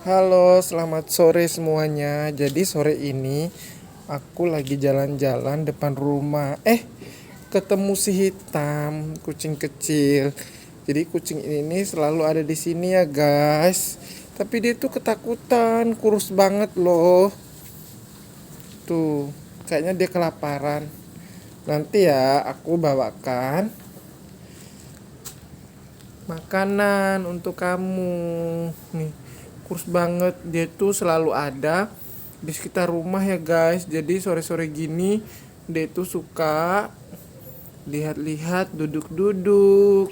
Halo, selamat sore semuanya. Jadi sore ini aku lagi jalan-jalan depan rumah. Ketemu si hitam, kucing kecil. Jadi kucing ini selalu ada di sini ya, guys. Tapi dia tuh ketakutan, kurus banget loh. Tuh, kayaknya dia kelaparan. Nanti ya aku bawakan makanan untuk kamu. Nih, kurus banget. Dia tuh selalu ada di sekitar rumah ya guys. Jadi sore-sore gini dia tuh suka lihat-lihat, duduk-duduk.